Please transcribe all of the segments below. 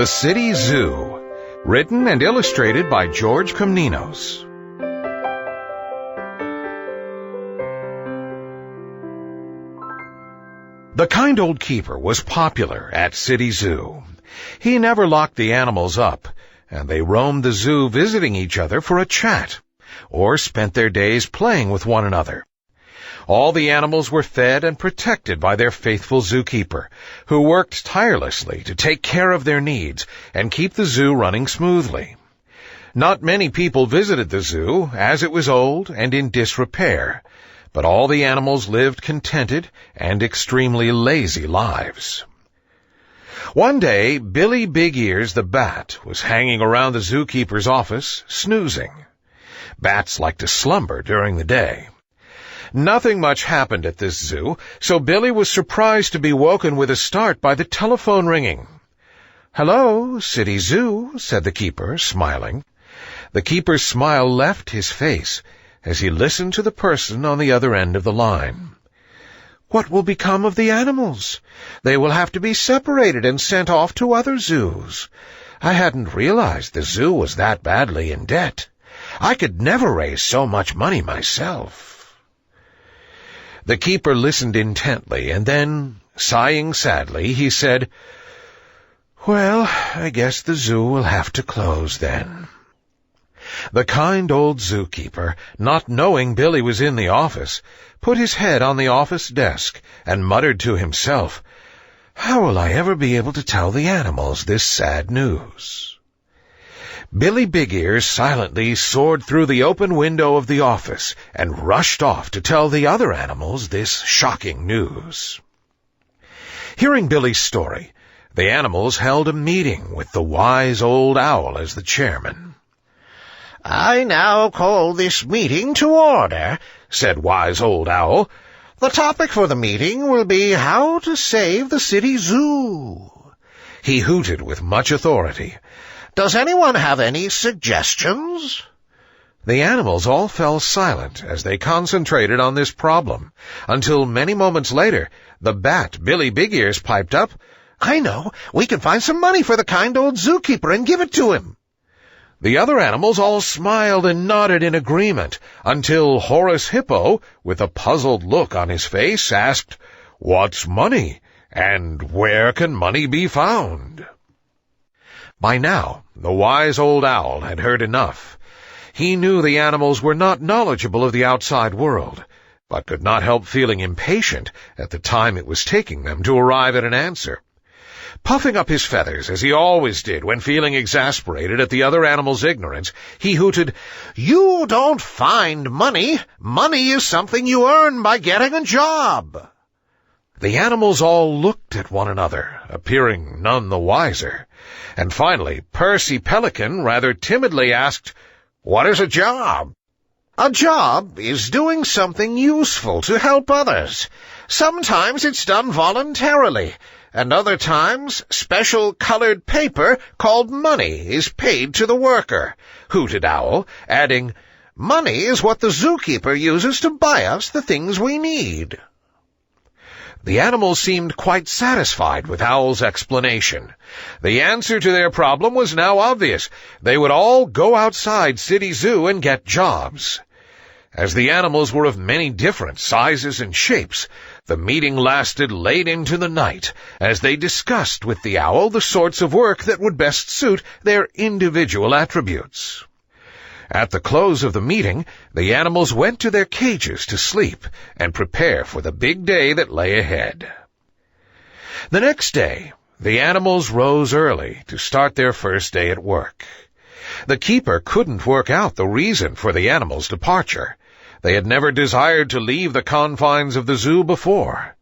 The City Zoo, written and illustrated by George Komnenos. The kind old keeper was popular at City Zoo. He never locked the animals up, and they roamed the zoo visiting each other for a chat, or spent their days playing with one another. All the animals were fed and protected by their faithful zookeeper, who worked tirelessly to take care of their needs and keep the zoo running smoothly. Not many people visited the zoo, as it was old and in disrepair, but all the animals lived contented and extremely lazy lives. One day, Billy Big Ears the bat was hanging around the zookeeper's office, snoozing. Bats like to slumber during the day. Nothing much happened at this zoo, so Billy was surprised to be woken with a start by the telephone ringing. "Hello, City Zoo," said the keeper, smiling. The keeper's smile left his face as he listened to the person on the other end of the line. "What will become of the animals? They will have to be separated and sent off to other zoos. I hadn't realized the zoo was that badly in debt. I could never raise so much money myself." The keeper listened intently, and then, sighing sadly, he said, "Well, I guess the zoo will have to close then." The kind old zookeeper, not knowing Billy was in the office, put his head on the office desk and muttered to himself, "How will I ever be able to tell the animals this sad news?" Billy Big Ears silently soared through the open window of the office and rushed off to tell the other animals this shocking news. Hearing Billy's story, the animals held a meeting with the wise old owl as the chairman. "I now call this meeting to order," said wise old owl. "The topic for the meeting will be how to save the city zoo." He hooted with much authority. "Does anyone have any suggestions?" The animals all fell silent as they concentrated on this problem, until many moments later, the bat Billy Big Ears piped up, "I know, we can find some money for the kind old zookeeper and give it to him." The other animals all smiled and nodded in agreement, until Horace Hippo, with a puzzled look on his face, asked, "What's money, and where can money be found?" By now, the wise old owl had heard enough. He knew the animals were not knowledgeable of the outside world, but could not help feeling impatient at the time it was taking them to arrive at an answer. Puffing up his feathers, as he always did when feeling exasperated at the other animals' ignorance, he hooted, "You don't find money. Money is something you earn by getting a job." The animals all looked at one another, appearing none the wiser, and finally Percy Pelican rather timidly asked, "What is a job?" "A job is doing something useful to help others. Sometimes it's done voluntarily, and other times special colored paper called money is paid to the worker," hooted Owl, adding, "Money is what the zookeeper uses to buy us the things we need." The animals seemed quite satisfied with Owl's explanation. The answer to their problem was now obvious. They would all go outside City Zoo and get jobs. As the animals were of many different sizes and shapes, the meeting lasted late into the night, as they discussed with the owl the sorts of work that would best suit their individual attributes. At the close of the meeting, the animals went to their cages to sleep and prepare for the big day that lay ahead. The next day, the animals rose early to start their first day at work. The keeper couldn't work out the reason for the animals' departure. They had never desired to leave the confines of the zoo before.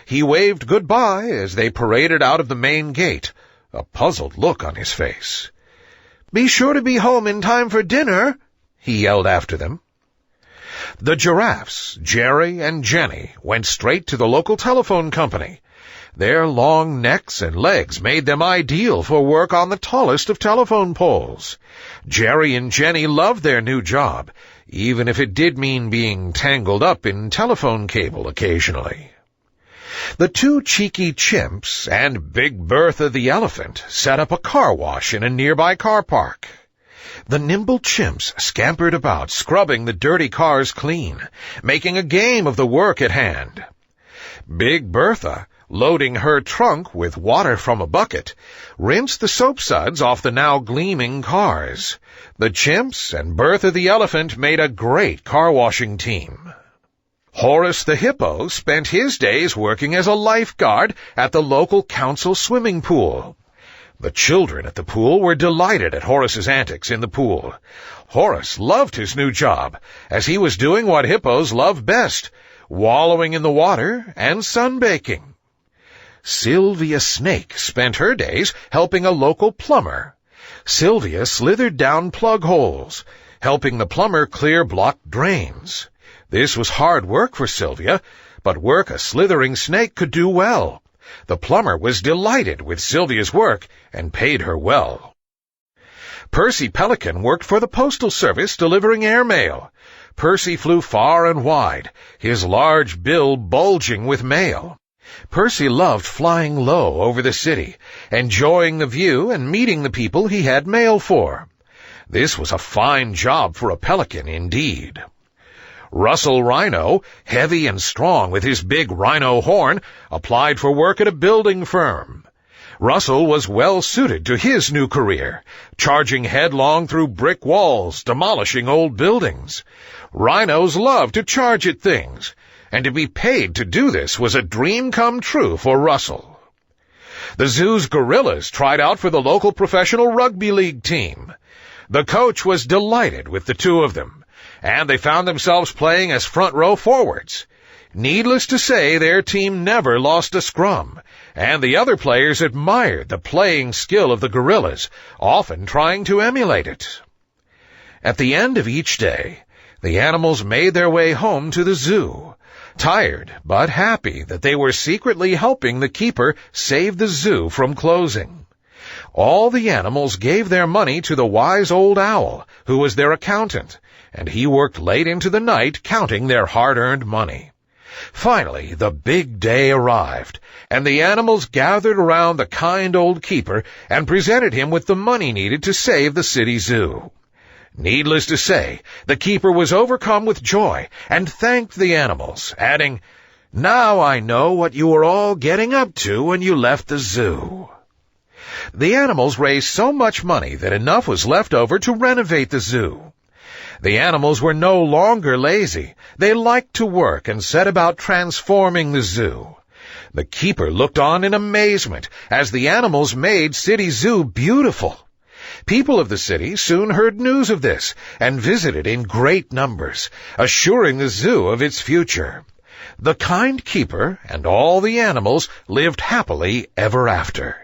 He waved goodbye as they paraded out of the main gate, a puzzled look on his face. "Be sure to be home in time for dinner," he yelled after them. The giraffes, Jerry and Jenny, went straight to the local telephone company. Their long necks and legs made them ideal for work on the tallest of telephone poles. Jerry and Jenny loved their new job, even if it did mean being tangled up in telephone cable occasionally. The two cheeky chimps and Big Bertha the elephant set up a car wash in a nearby car park. The nimble chimps scampered about, scrubbing the dirty cars clean, making a game of the work at hand. Big Bertha, loading her trunk with water from a bucket, rinsed the soap suds off the now gleaming cars. The chimps and Bertha the elephant made a great car-washing team. Horace the hippo spent his days working as a lifeguard at the local council swimming pool. The children at the pool were delighted at Horace's antics in the pool. Horace loved his new job, as he was doing what hippos love best, wallowing in the water and sunbaking. Sylvia Snake spent her days helping a local plumber. Sylvia slithered down plug holes, helping the plumber clear blocked drains. This was hard work for Sylvia, but work a slithering snake could do well. The plumber was delighted with Sylvia's work and paid her well. Percy Pelican worked for the Postal Service delivering airmail. Percy flew far and wide, his large bill bulging with mail. Percy loved flying low over the city, enjoying the view and meeting the people he had mail for. This was a fine job for a pelican indeed. Russell Rhino, heavy and strong with his big rhino horn, applied for work at a building firm. Russell was well suited to his new career, charging headlong through brick walls, demolishing old buildings. Rhinos love to charge at things, and to be paid to do this was a dream come true for Russell. The zoo's gorillas tried out for the local professional rugby league team. The coach was delighted with the two of them, and they found themselves playing as front-row forwards. Needless to say, their team never lost a scrum, and the other players admired the playing skill of the gorillas, often trying to emulate it. At the end of each day, the animals made their way home to the zoo, tired but happy that they were secretly helping the keeper save the zoo from closing. All the animals gave their money to the wise old owl, who was their accountant, and he worked late into the night counting their hard-earned money. Finally, the big day arrived, and the animals gathered around the kind old keeper and presented him with the money needed to save the city zoo. Needless to say, the keeper was overcome with joy and thanked the animals, adding, "Now I know what you were all getting up to when you left the zoo." The animals raised so much money that enough was left over to renovate the zoo. The animals were no longer lazy. They liked to work and set about transforming the zoo. The keeper looked on in amazement as the animals made City Zoo beautiful. People of the city soon heard news of this and visited in great numbers, assuring the zoo of its future. The kind keeper and all the animals lived happily ever after.